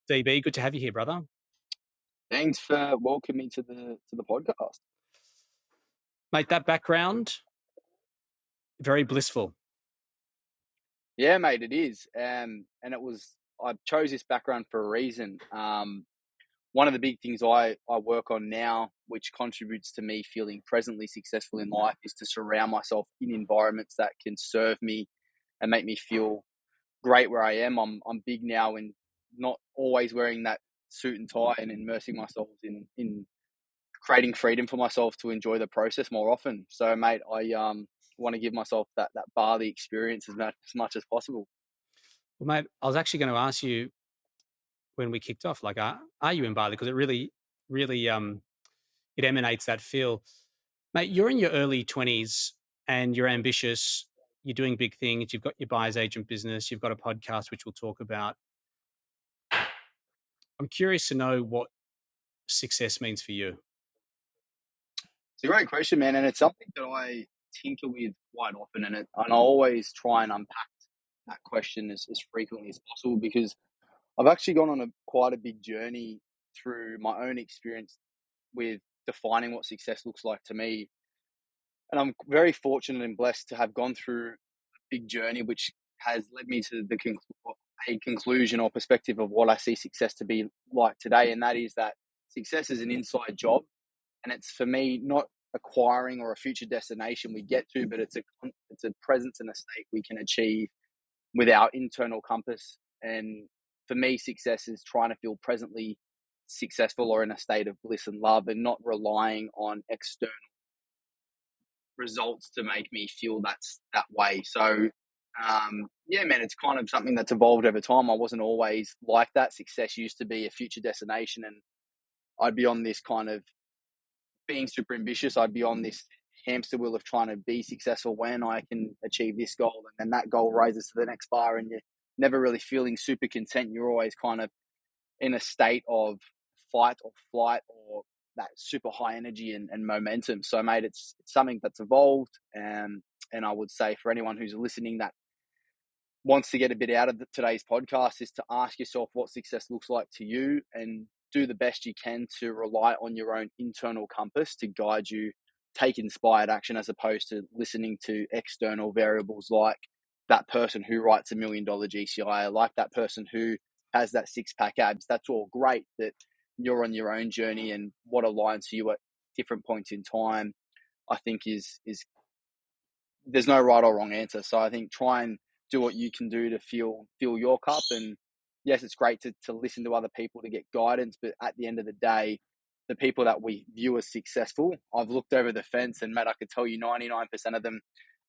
DB, good to have you here, brother. Thanks for welcoming me to the podcast. Mate, that background, very blissful. Yeah, mate, it is. And I chose this background for a reason. One of the big things I work on now, which contributes to me feeling presently successful in life, is to surround myself in environments that can serve me and make me feel great where I am. I'm big now in not always wearing that suit and tie and immersing myself in creating freedom for myself to enjoy the process more often. So, mate, I want to give myself that Bali experience as much as possible. Well, mate, I was actually going to ask you when we kicked off, like, are you in Bali? Because it really, it emanates that feel. Mate, you're in your early 20s and you're ambitious. You're doing big things. You've got your buyer's agent business. You've got a podcast, which we'll talk about. I'm curious to know what success means for you. It's a great question, man, and it's something that I tinker with quite often, and I always try and unpack that question as frequently as possible because I've actually gone on quite a big journey through my own experience with defining what success looks like to me. And I'm very fortunate and blessed to have gone through a big journey, which has led me to a conclusion or perspective of what I see success to be like today. And that is that success is an inside job. And it's for me, not acquiring or a future destination we get to, but it's a presence and a state we can achieve with our internal compass. And for me, success is trying to feel presently successful or in a state of bliss and love and not relying on external results to make me feel that's that way. So, yeah, man, it's kind of something that's evolved over time. I wasn't always like that. Success used to be a future destination, and I'd be on this kind of being super ambitious. I'd be on this hamster wheel of trying to be successful when I can achieve this goal, and then that goal raises to the next bar, and you're never really feeling super content. You're always kind of in a state of fight or flight or that super high energy and momentum. So, mate, it's something that's evolved. And I would say for anyone who's listening that wants to get a bit out of today's podcast is to ask yourself what success looks like to you and do the best you can to rely on your own internal compass to guide you, take inspired action as opposed to listening to external variables like that person who writes $1 million GCI, like that person who has that six pack abs. That's all great that you're on your own journey, and what aligns to you at different points in time, I think is there's no right or wrong answer. So I think try and do what you can do to fill your cup. And yes, it's great to listen to other people to get guidance, but at the end of the day, the people that we view as successful, I've looked over the fence, and Matt, I could tell you 99% of them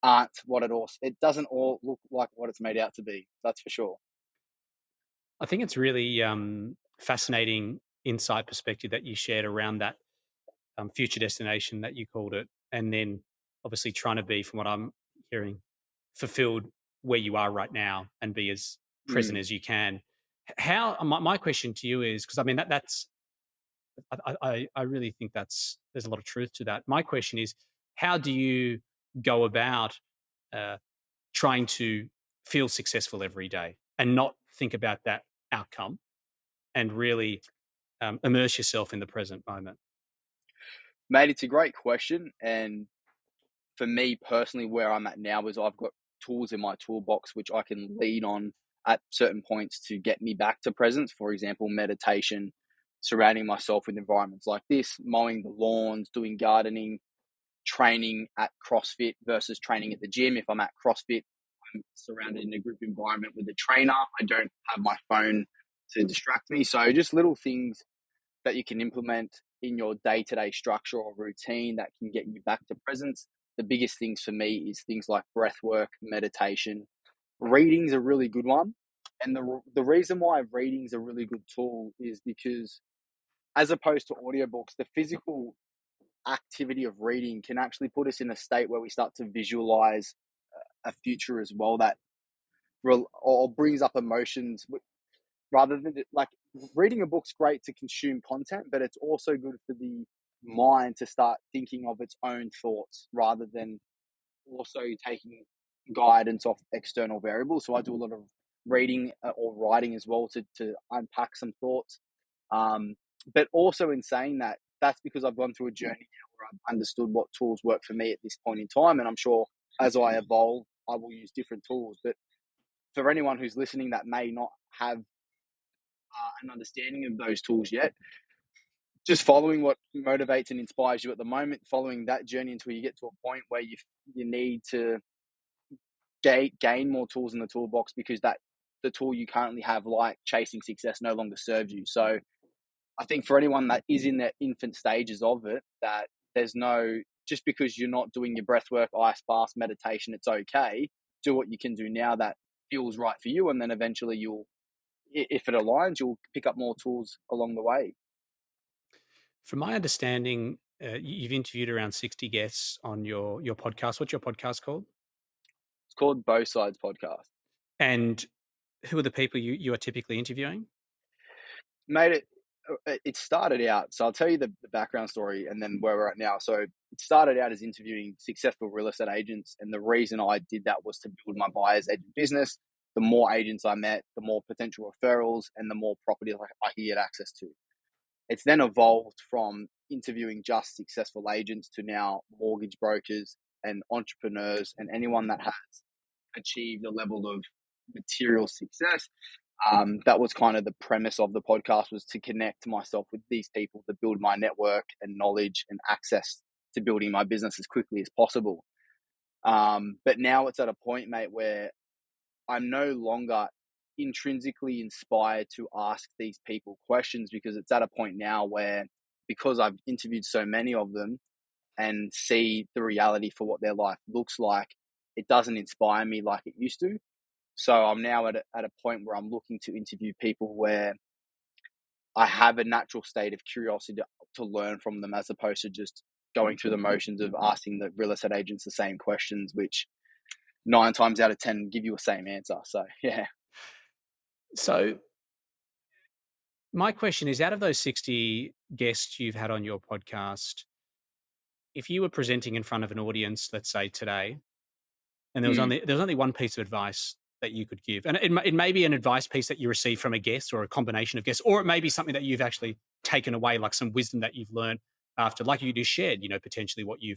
aren't what it doesn't all look like what it's made out to be. That's for sure. I think it's really fascinating insight perspective that you shared around that future destination that you called it, and then obviously trying to be, from what I'm hearing, fulfilled where you are right now and be as present Mm. as you can. How my question to you is, because I mean that's I really think there's a lot of truth to that. My question is, how do you go about uh, trying to feel successful every day and not think about that outcome and really immerse yourself in the present moment? Mate, it's a great question. And for me personally, where I'm at now is I've got tools in my toolbox which I can lean on at certain points to get me back to presence. For example, meditation, surrounding myself with environments like this, mowing the lawns, doing gardening, training at CrossFit versus training at the gym. If I'm at CrossFit, I'm surrounded in a group environment with a trainer. I don't have my phone to distract me. So just little things that you can implement in your day-to-day structure or routine that can get you back to presence. The biggest things for me is things like breath work, meditation. Reading's a really good one. And the reason why reading's a really good tool is because as opposed to audiobooks, the physical activity of reading can actually put us in a state where we start to visualize a future as well that or brings up emotions rather than like reading a book's great to consume content, but it's also good for the mind to start thinking of its own thoughts rather than also taking guidance off external variables. So I do a lot of reading or writing as well to unpack some thoughts. Um, but also in saying that, that's because I've gone through a journey now where I've understood what tools work for me at this point in time. And I'm sure as I evolve, I will use different tools. But for anyone who's listening that may not have an understanding of those tools yet, just following what motivates and inspires you at the moment, following that journey until you get to a point where you need to gain more tools in the toolbox, because that the tool you currently have, like chasing success, no longer serves you. So I think for anyone that is in the infant stages of it, that there's no, just because you're not doing your breath work, ice bath, meditation, it's okay. Do what you can do now that feels right for you, and then eventually you'll, if it aligns, you'll pick up more tools along the way. From my understanding, you've interviewed around 60 guests on your podcast. What's your podcast called? It's called Both Sides Podcast. And who are the people you are typically interviewing? Made it. It started out. So I'll tell you the background story, and then where we're at now. So it started out as interviewing successful real estate agents, and the reason I did that was to build my buyer's agent business. The more agents I met, the more potential referrals, and the more property I could get access to. It's then evolved from interviewing just successful agents to now mortgage brokers and entrepreneurs and anyone that has achieved a level of material success. That was kind of the premise of the podcast, was to connect myself with these people to build my network and knowledge and access to building my business as quickly as possible. But now it's at a point, mate, where I'm no longer intrinsically inspired to ask these people questions, because it's at a point now where, because I've interviewed so many of them and see the reality for what their life looks like, it doesn't inspire me like it used to. So I'm now at a point where I'm looking to interview people where I have a natural state of curiosity to learn from them, as opposed to just going through the motions of asking the real estate agents the same questions, which 9 times out of 10 give you the same answer. So, yeah. So my question is, out of those 60 guests you've had on your podcast, if you were presenting in front of an audience, let's say today, and Mm, there was only one piece of advice that you could give, and it may be an advice piece that you received from a guest or a combination of guests, or it may be something that you've actually taken away, like some wisdom that you've learned after, like you just shared, potentially what you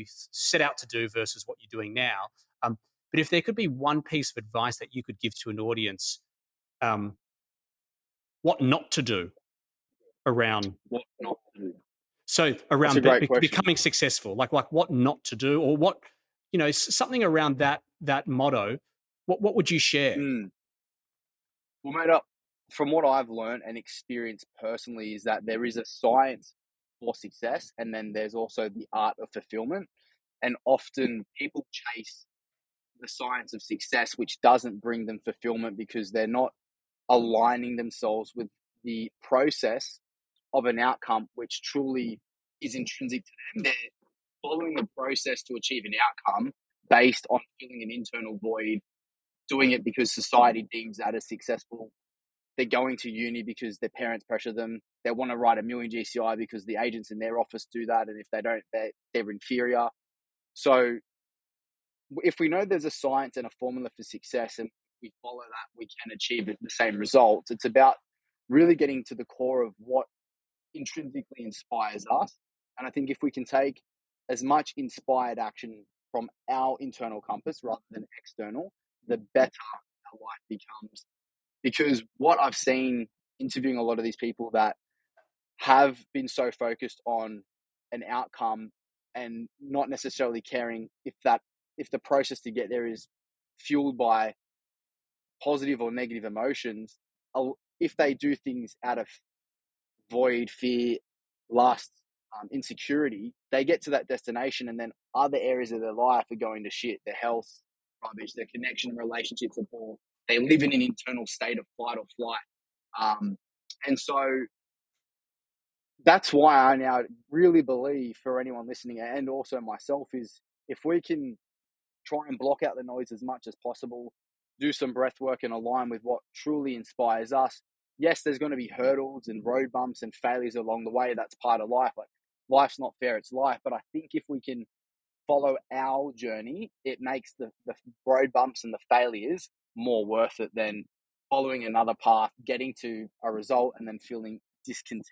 set out to do versus what you're doing now. But if there could be one piece of advice that you could give to an audience, um, what not to do around, what not to do? so That's a around great question. becoming successful, like what not to do, or what, something around that motto. What would you share? Mm. Well, mate, from what I've learned and experienced personally, is that there is a science for success, and then there's also the art of fulfillment. And often people chase the science of success, which doesn't bring them fulfillment, because they're not aligning themselves with the process of an outcome which truly is intrinsic to them. They're following the process to achieve an outcome based on filling an internal void, doing it because society deems that as successful. They're going to uni because their parents pressure them. They want to write a million GCI because the agents in their office do that, and if they don't, they're inferior. So if we know there's a science and a formula for success, and we follow that, we can achieve the same results. It's about really getting to the core of what intrinsically inspires us. And I think if we can take as much inspired action from our internal compass rather than external, the better our life becomes. Because what I've seen interviewing a lot of these people that have been so focused on an outcome and not necessarily caring if the process to get there is fueled by positive or negative emotions, if they do things out of void, fear, lust, insecurity, they get to that destination, and then other areas of their life are going to shit. Their health, rubbish. Their connection, relationships are poor. They live in an internal state of fight or flight. And so that's why I now really believe, for anyone listening and also myself, is if we can try and block out the noise as much as possible, do some breath work and align with what truly inspires us. Yes, there's going to be hurdles and road bumps and failures along the way. That's part of life. Like, life's not fair, it's life. But I think if we can follow our journey, it makes the road bumps and the failures more worth it than following another path, getting to a result, and then feeling discontent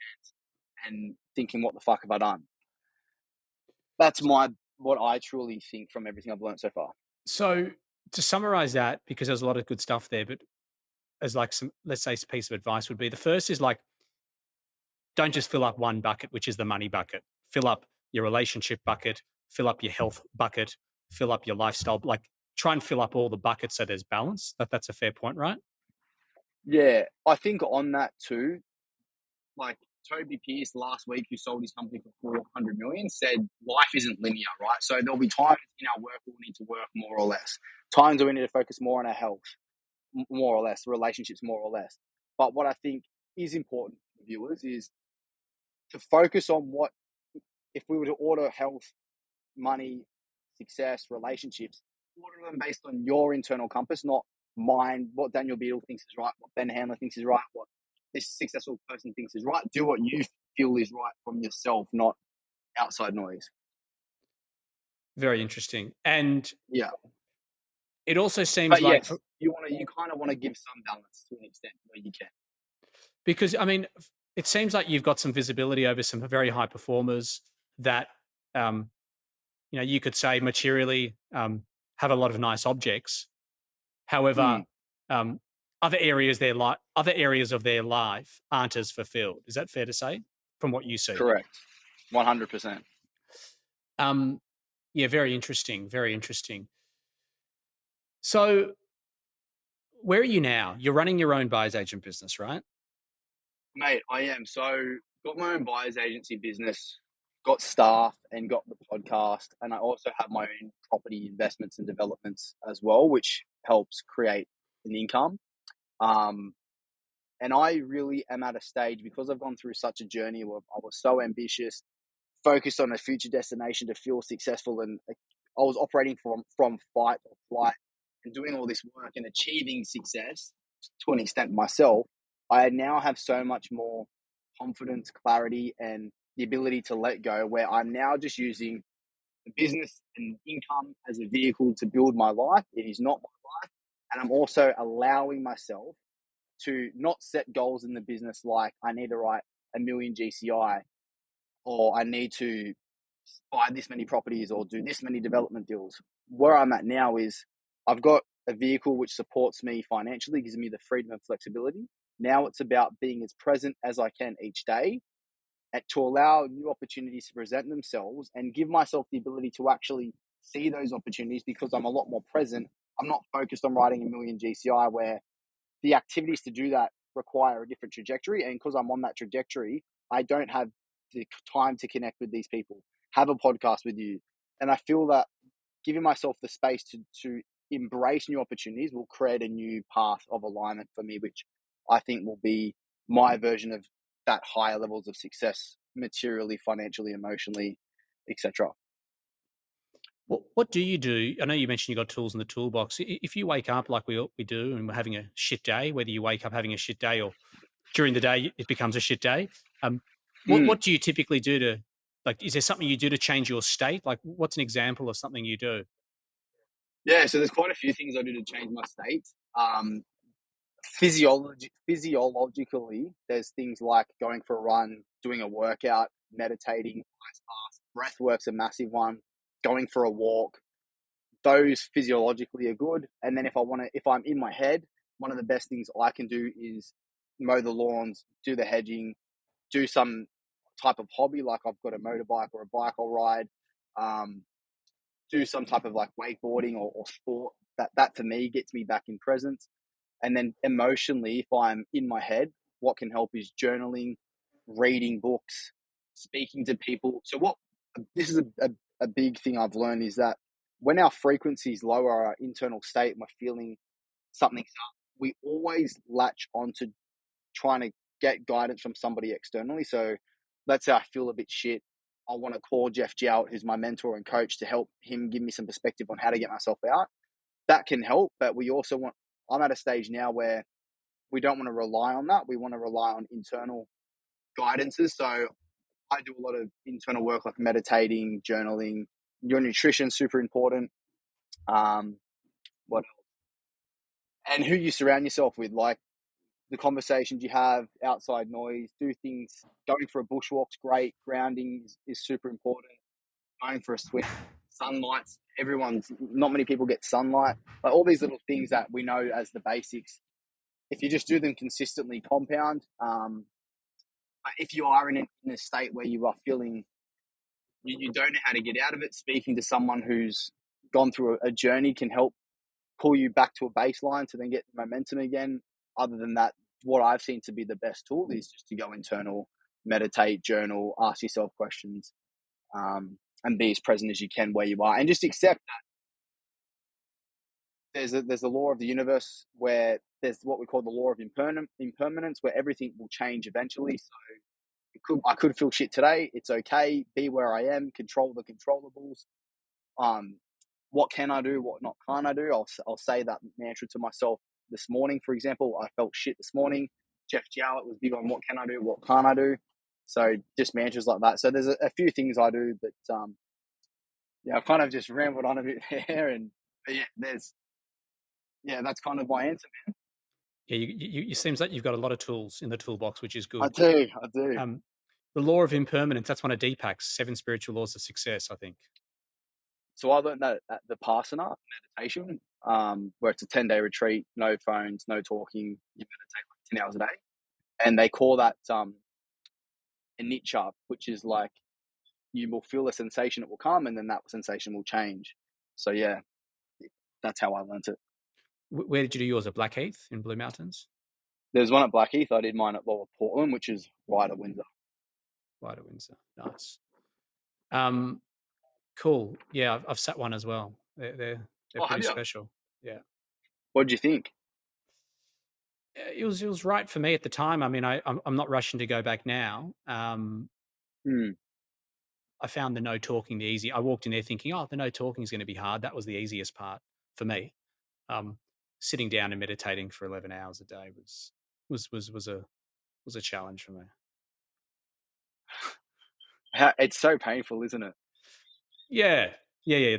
and thinking, "What the fuck have I done?" That's what I truly think from everything I've learned so far. So to summarize that, because there's a lot of good stuff there, but as like some, let's say, piece of advice would be the first is like, don't just fill up one bucket, which is the money bucket. Fill up your relationship bucket, fill up your health bucket, fill up your lifestyle. Like try and fill up all the buckets so there's balance. That's a fair point, right? Yeah, I think on that too, like Toby Pierce last week, who sold his company for 400 million, said life isn't linear, right? So there'll be times in our work we'll need to work more or less, times where we need to focus more on our health, more or less, relationships more or less. But what I think is important for viewers is to focus on what, if we were to order health, money, success, relationships, order them based on your internal compass, not mine, what Daniel Beardall thinks is right, what Ben Handler thinks is right, what this successful person thinks is right. Do what you feel is right from yourself, not outside noise. Very interesting. And Yeah. it also seems But like, yes, you kind of want to give some balance to an extent where you can. because I mean, it seems like you've got some visibility over some very high performers that, um, you could say materially have a lot of nice objects. However, Mm, um, other areas of their life aren't as fulfilled. Is that fair to say, from what you see? correct. 100%. Um, yeah, very interesting. Very interesting. So, where are you now? You're running your own buyer's agent business, right? Mate, I am. So, got my own buyer's agency business, got staff, and got the podcast. And I also have my own property investments and developments as well, which helps create an income. Um, and I really am at a stage because I've gone through such a journey where I was so ambitious, focused on a future destination to feel successful, and I was operating from fight or flight and doing all this work and achieving success to an extent myself. I now have so much more confidence, clarity, and the ability to let go, where I'm now just using the business and income as a vehicle to build my life. It is not my life. And I'm also allowing myself to not set goals in the business like I need to write a million GCI, or I need to buy this many properties or do this many development deals. Where I'm at now is I've got a vehicle which supports me financially, gives me the freedom and flexibility. Now it's about being as present as I can each day and to allow new opportunities to present themselves and give myself the ability to actually see those opportunities because I'm a lot more present. I'm not focused on writing a million GCI where the activities to do that require a different trajectory. And because I'm on that trajectory, I don't have the time to connect with these people, have a podcast with you. And I feel that giving myself the space to embrace new opportunities will create a new path of alignment for me, which I think will be my version of that higher levels of success materially, financially, emotionally, etc. What do you do? I know you mentioned you got tools in the toolbox. If you wake up like we do, and we're having a shit day, whether you wake up having a shit day or during the day it becomes a shit day, Mm. what do you typically do to, like? Is there something you do to change your state? Like, what's an example of something you do? Yeah, so there's quite a few things I do to change my state. Physiologically, there's things like going for a run, doing a workout, meditating, ice baths, breath work's a massive one, going for a walk. Those physiologically are good. And then if I'm in my head, one of the best things I can do is mow the lawns, do the hedging, do some type of hobby, like I've got a motorbike or a bike I'll ride, um, do some type of like wakeboarding or sport. That for me gets me back in presence. And then emotionally, if I'm in my head, what can help is journaling, reading books, speaking to people. So what this is a big thing I've learned is that when our frequencies lower our internal state and we're feeling something's up, we always latch onto trying to get guidance from somebody externally. So let's say I feel a bit shit. I want to call Jeff Jout, who's my mentor and coach, to help him give me some perspective on how to get myself out. That can help, but I'm at a stage now where we don't want to rely on that. We want to rely on internal guidances. So I do a lot of internal work like meditating, journaling. Your nutrition super important. Um, what else? and who you surround yourself with, like the conversations you have, outside noise, do things. Going for a bushwalk's great. Grounding is super important. Going for a swim, sunlight. Everyone's not many people get sunlight. Like all these little things that we know as the basics. If you just do them consistently, compound. But if you are in a state where you are feeling you don't know how to get out of it, speaking to someone who's gone through a journey can help pull you back to a baseline to then get momentum again. Other than that, what I've seen to be the best tool is just to go internal, meditate, journal, ask yourself questions, and be as present as you can where you are, and just accept that there's a law of the universe where there's what we call the law of impermanence, where everything will change eventually. So I could feel shit today. It's okay. Be where I am. Control the controllables. Um, what can I do? What not can I do? I'll say that mantra to myself this morning. For example, I felt shit this morning. Jeff Jowett was big on what can I do? What can't I do? So just mantras like that. So there's a few things I do, but yeah, I've kind of just rambled on a bit there, and but that's kind of my answer. Yeah, it seems like you've got a lot of tools in the toolbox, which is I good. do, I do. Um, the law of impermanence, that's one of Deepak's 7 spiritual laws of success, I think. So I learned that at the Pasana meditation, where it's a 10-day retreat, no phones, no talking. You meditate like 10 hours a day, and they call that anicca, which is like you will feel a sensation, it will come, and then that sensation will change. So yeah, that's how I learned it. Where did you do yours? At Blackheath in Blue Mountains? There's one at Blackheath. I did mine at Lower Portland, which is right at Windsor. Right at Windsor. Nice. Um, cool. Yeah, I've sat one as well. They're Oh, have pretty you? special. Yeah. What did you think? It was right for me at the time. I mean, I'm not rushing to go back now. Hmm. I found the no talking the easy. I walked in there thinking, oh, the no talking is going to be hard. That was the easiest part for me. Um, Sitting down and meditating for 11 hours a day was a challenge for me. It's so painful, isn't it? Yeah, yeah.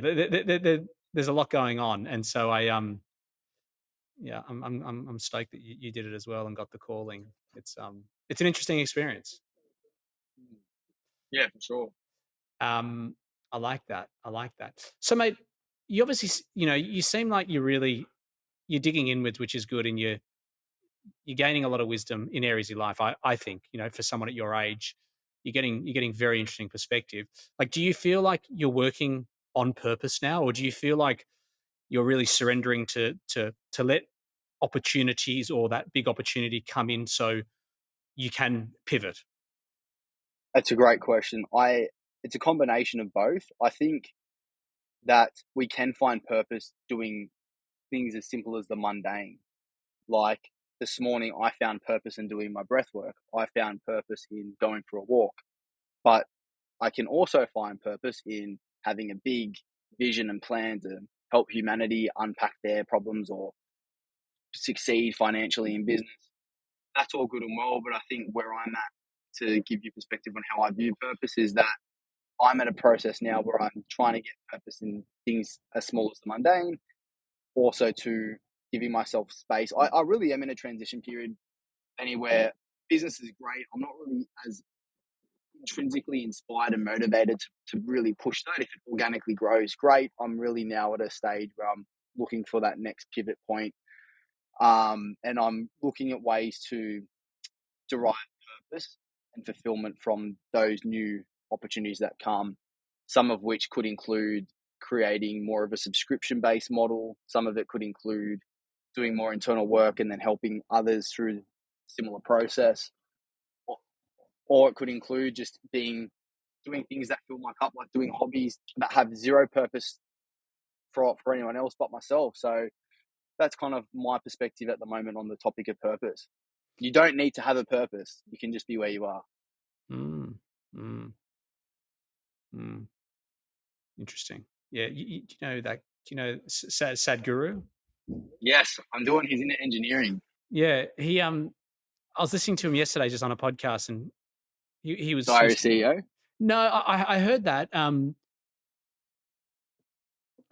There's a lot going on, and so yeah, I'm stoked that you did it as well and got the calling. It's an interesting experience. Yeah, for sure. Um, I like that. I like that. So, mate, you obviously, you seem like you're digging inwards, which is good, and you're gaining a lot of wisdom in areas of your life. I think, for someone at your age, you're getting very interesting perspective. Like, do you feel like you're working on purpose now, or do you feel like you're really surrendering to let opportunities or that big opportunity come in so you can pivot? That's a great question. It's a combination of both. I think that we can find purpose doing things as simple as the mundane. Like this morning, I found purpose in doing my breath work. I found purpose in going for a walk. But I can also find purpose in having a big vision and plan to help humanity unpack their problems or succeed financially in business. That's all good and well, but I think where I'm at, to give you perspective on how I view purpose, is that I'm at a process now where I'm trying to get purpose in things as small as the mundane, also to giving myself space. I really am in a transition period anywhere. Business is great. I'm not really as intrinsically inspired and motivated to really push that. If it organically grows, great. I'm really now at a stage where I'm looking for that next pivot point. And I'm looking at ways to derive purpose and fulfillment from those new opportunities that come, some of which could include creating more of a subscription based model. Some of it could include doing more internal work and then helping others through a similar process. Or it could include just doing things that fill my cup, like doing hobbies that have zero purpose for anyone else but myself. So that's kind of my perspective at the moment on the topic of purpose. You don't need to have a purpose. You can just be where you are. Mm, mm, mm. Interesting. Yeah, you know that. Sadhguru? Yes, I'm doing his engineering. Yeah, I was listening to him yesterday just on a podcast, and he Diary was CEO. no, I heard that.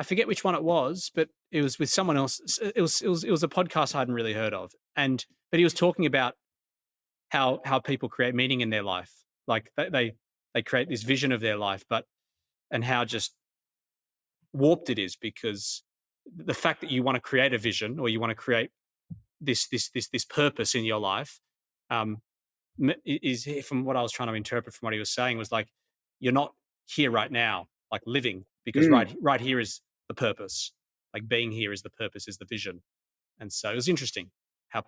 I forget which one it was, but it was with someone else. It was a podcast I hadn't really heard of, and but he was talking about how people create meaning in their life, like they create this vision of their life, but and how just warped it is because the fact that you want to create a vision or you want to create this purpose in your life um, is from what I was trying to interpret from what he was saying was like you're not here right now, like living, because Mm. right here is the purpose. Like being here is the purpose, is the vision. And so it was interesting how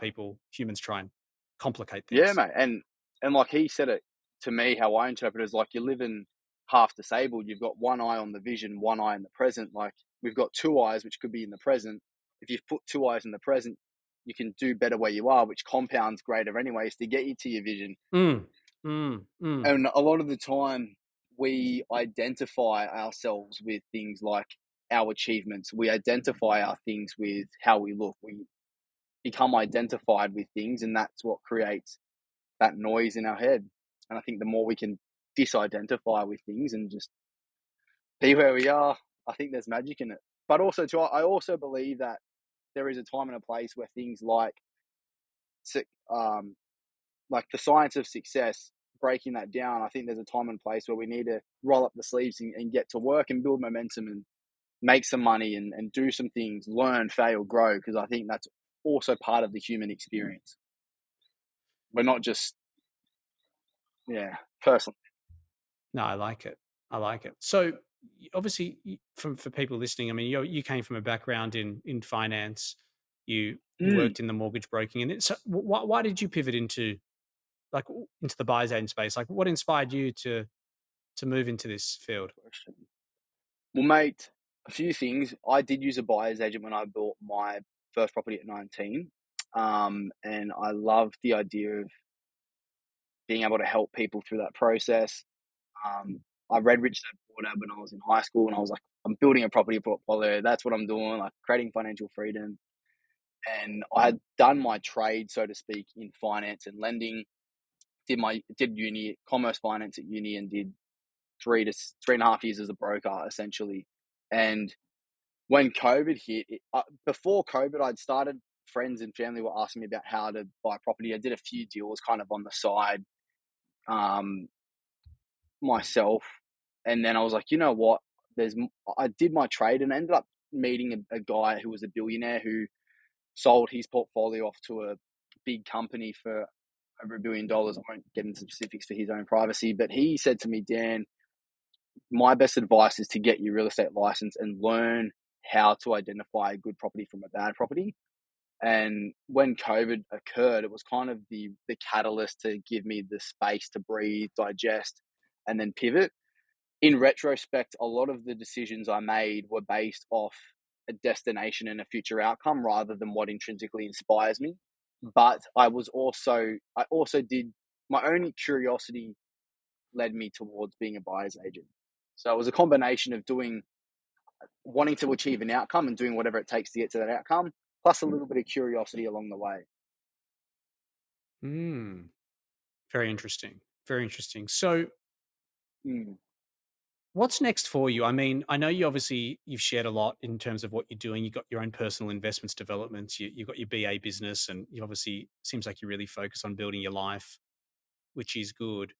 humans try and complicate Yeah, things. mate, and like he said it to me, how I interpret it is like you're living half disabled. You've got one eye on the vision, one eye in the present. Like we've got two eyes, which could be in the present. If you've put two eyes in the present, you can do better where you are, which compounds greater anyways to get you to your vision. Mm, mm, mm. And a lot of the time, we identify ourselves with things like our achievements. We identify our things with how we look. We become identified with things, and that's what creates that noise in our head. And I think the more we can disidentify with things and just be where we are, I think there's magic in it. But also, too, I also believe that there is a time and a place where things um, like the science of success, breaking that down, I think there's a time and place where we need to roll up the sleeves and get to work and build momentum and make some money and do some things, learn, fail, grow, because I think that's also part of the human experience. We're not just, yeah, personally. No, I like it. I like it. So obviously, for people listening, I mean, you came from a background in finance. You Mm. worked in the mortgage broking, and it's so why did you pivot into into the buyer's agent space? Like, what inspired you to move into this field? Question. Well, mate, a few things. I did use a buyer's agent when I bought my first property at 19. And I loved the idea of being able to help people through that process. Um, I read Rich Dad Poor Dad when I was in high school, and I was like, I'm building a property portfolio. That's what I'm doing, like creating financial freedom. And I had done my trade, so to speak, in finance and lending. Did uni commerce finance at uni, and did 3.5 years as a broker essentially. And when COVID hit, before COVID, I'd started. Friends and family were asking me about how to buy property. I did a few deals kind of on the side, um, myself, and then I was like, you know what? I did my trade and ended up meeting a guy who was a billionaire who sold his portfolio off to a big company for over $1 billion. I won't get into specifics for his own privacy, but he said to me, Dan, my best advice is to get your real estate license and learn how to identify a good property from a bad property. And when COVID occurred, it was kind of the catalyst to give me the space to breathe, digest, and then pivot. In retrospect, a lot of the decisions I made were based off a destination and a future outcome rather than what intrinsically inspires me. But I also did my own curiosity led me towards being a buyer's agent. So it was a combination of wanting to achieve an outcome and doing whatever it takes to get to that outcome, plus a little bit of curiosity along the way. Mm, very interesting. Very interesting. So Mm. what's next for you? I mean, I know you've shared a lot in terms of what you're doing. You've got your own personal investments developments. You've got your BA business, and you obviously seems like you really focus on building your life, which is good.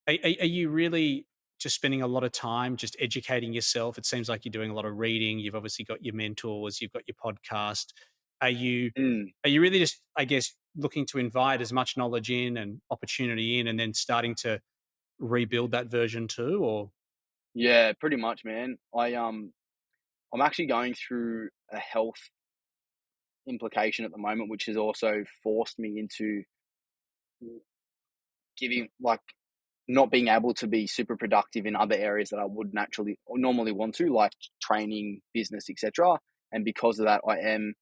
Are you really just spending a lot of time just educating yourself? It seems like you're doing a lot of reading. You've obviously got your mentors. You've got your podcast. Are you Mm. are you really just, I guess, looking to invite as much knowledge in and opportunity in, and then starting to rebuild that version too? Or Yeah, pretty much, man. I'm actually going through a health implication at the moment, which has also forced me into giving like not being able to be super productive in other areas that I would naturally or normally want to, like training, business, etc. And because of that, I am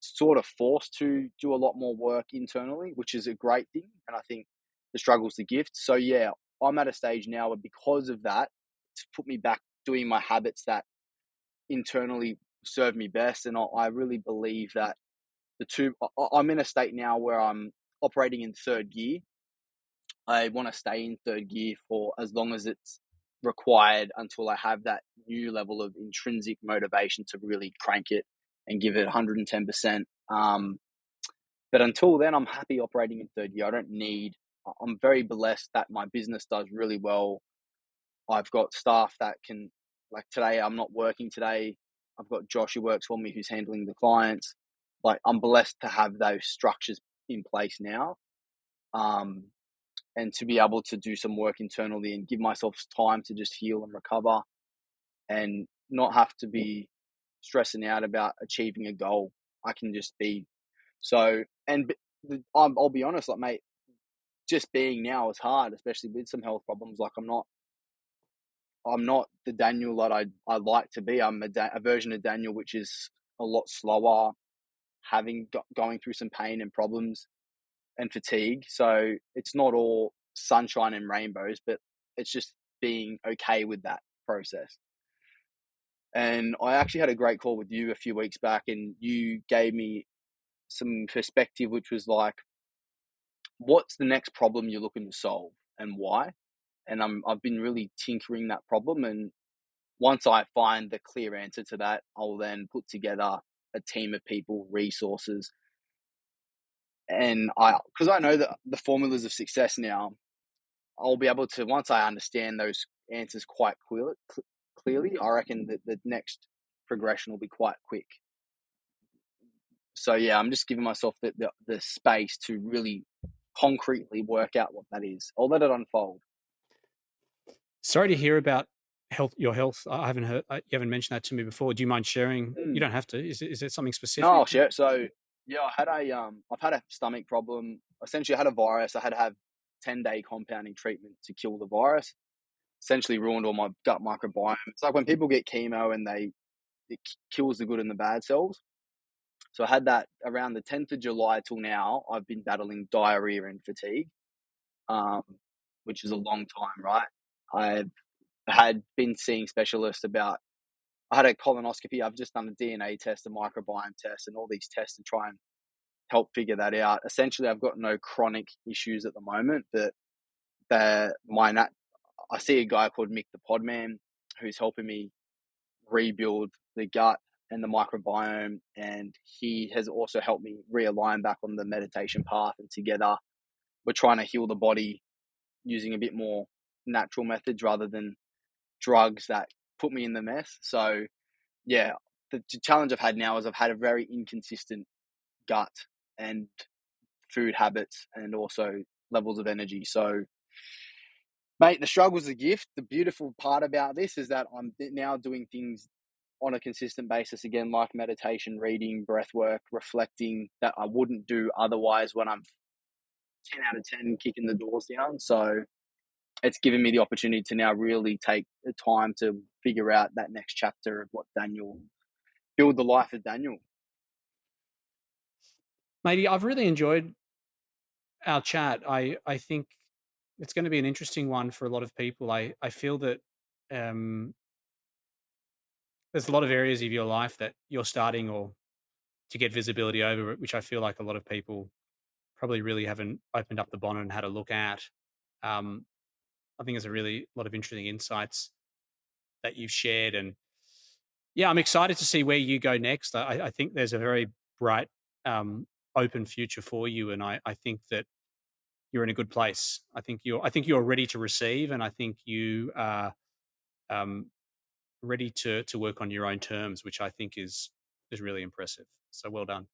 sort of forced to do a lot more work internally, which is a great thing. And I think the struggle's the gift. So yeah, I'm at a stage now where because of that, it's put me back doing my habits that internally serve me best. And I really believe that I'm in a state now where I'm operating in third gear. I want to stay in third gear for as long as it's required until I have that new level of intrinsic motivation to really crank it and give it 110%. But until then, I'm happy operating in third gear. I don't need, I'm very blessed that my business does really well. I've got staff that can, like today, I'm not working today. I've got Josh who works for me who's handling the clients. Like, I'm blessed to have those structures in place now. Um, and to be able to do some work internally and give myself time to just heal and recover and not have to be stressing out about achieving a goal. I can just be so, and I'll be honest, like, mate, just being now is hard, especially with some health problems. Like, I'm not the Daniel that I like to be. I'm a version of Daniel which is a lot slower, going through some pain and problems and fatigue. So it's not all sunshine and rainbows, but it's just being okay with that process. And I actually had a great call with you a few weeks back, and you gave me some perspective, which was like, what's the next problem you're looking to solve and why? And I've been really tinkering that problem. And once I find the clear answer to that, I'll then put together a team of people, resources. And because I know that the formulas of success now, I'll be able to, once I understand those answers quite clearly, I reckon that the next progression will be quite quick. So yeah, I'm just giving myself the space to really concretely work out what that is. I'll let it unfold. Sorry to hear about your health. I haven't heard you haven't mentioned that to me before. Do you mind sharing? You Mm. don't have to. Is it something No, specific? I'll share it. So yeah, I've had a stomach problem. Essentially, I had a virus. I had to have 10-day compounding treatment to kill the virus. Essentially, ruined all my gut microbiome. It's like when people get chemo and it kills the good and the bad cells. So I had that around the 10th of July till now. I've been battling diarrhea and fatigue, um, which is a long time, right? I've had been seeing specialists about. I had a colonoscopy. I've just done a DNA test, a microbiome test, and all these tests to try and help figure that out. Essentially, I've got no chronic issues at the moment, but I see a guy called Mick the Podman who's helping me rebuild the gut and the microbiome, and he has also helped me realign back on the meditation path. And together, we're trying to heal the body using a bit more natural methods rather than drugs that put me in the mess. So yeah, the challenge I've had now is I've had a very inconsistent gut and food habits and also levels of energy. So, mate, the struggle's a gift. The beautiful part about this is that I'm now doing things on a consistent basis again, like meditation, reading, breath work, reflecting, that I wouldn't do otherwise when I'm 10 out of 10 kicking the doors down. So it's given me the opportunity to now really take the time to figure out that next chapter of what Daniel, build the life of Daniel. Maybe I've really enjoyed our chat. I think it's going to be an interesting one for a lot of people. I feel that um, there's a lot of areas of your life that you're starting or to get visibility over, which I feel like a lot of people probably really haven't opened up the bonnet and had a look at. Um, I think there's a really lot of interesting insights that you've shared, and yeah, I'm excited to see where you go next. I think there's a very bright, um, open future for you, and I think that you're in a good place. I think you're ready to receive, and I think you are um, ready to work on your own terms, which I think is really impressive. So well done.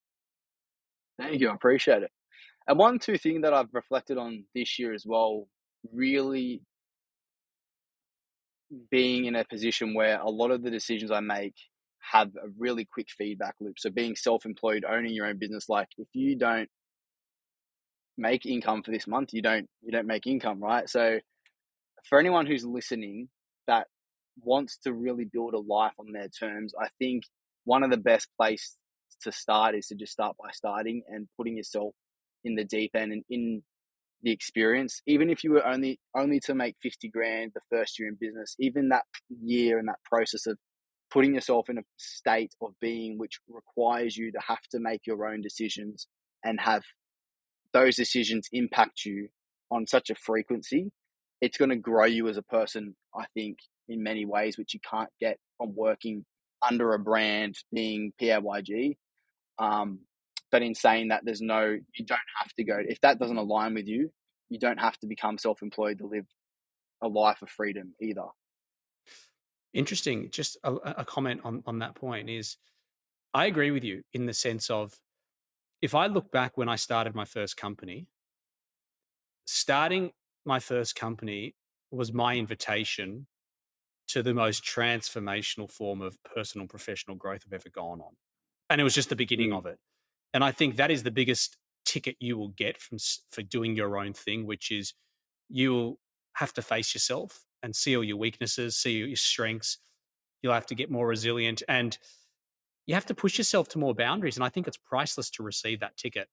Thank you. I appreciate it. And one, two thing that I've reflected on this year as well, really being in a position where a lot of the decisions I make have a really quick feedback loop. So being self-employed, owning your own business, like if you don't make income for this month, you don't make income, right? So for anyone who's listening that wants to really build a life on their terms, I think one of the best places to start is to just start by starting and putting yourself in the deep end and in the experience. Even if you were only to make 50 grand the first year in business, even that year and that process of putting yourself in a state of being which requires you to have to make your own decisions and have those decisions impact you on such a frequency, it's going to grow you as a person, I think, in many ways, which you can't get from working under a brand, being PAYG. Um, but in saying that, you don't have to go, if that doesn't align with you, you don't have to become self employed to live a life of freedom either. Interesting. Just a comment on that point is I agree with you in the sense of if I look back when I started my first company, starting my first company was my invitation to the most transformational form of personal and professional growth I've ever gone on. And it was just the beginning Mm, of it. And I think that is the biggest ticket you will get for doing your own thing, which is you'll have to face yourself and see all your weaknesses, see your strengths. You'll have to get more resilient and you have to push yourself to more boundaries. And I think it's priceless to receive that ticket.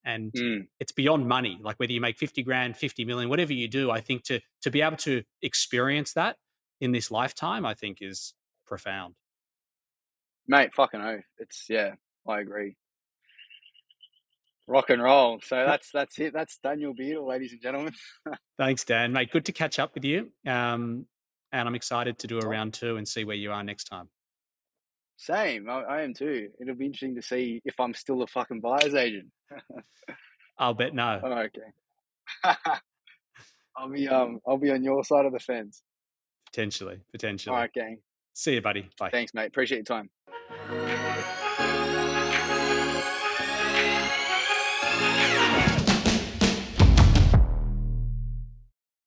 And mm. it's beyond money. Like whether you make 50 grand, 50 million, whatever you do, I think to be able to experience that in this lifetime, I think is profound. Mate, fucking oath. Yeah, I agree. Rock and roll. So No, that's it. That's Daniel Beardall, ladies and gentlemen. thanks, Dan. Mate, good to catch up with you. And I'm excited to do a Tom. round two and see where you are next time. Same. I am too. It'll be interesting to see if I'm still a fucking buyer's agent. I'll bet no. Oh, okay. I'll be on your side of the fence. Potentially, All potentially. right, gang. See you, buddy. Bye. Thanks, mate. Appreciate your time.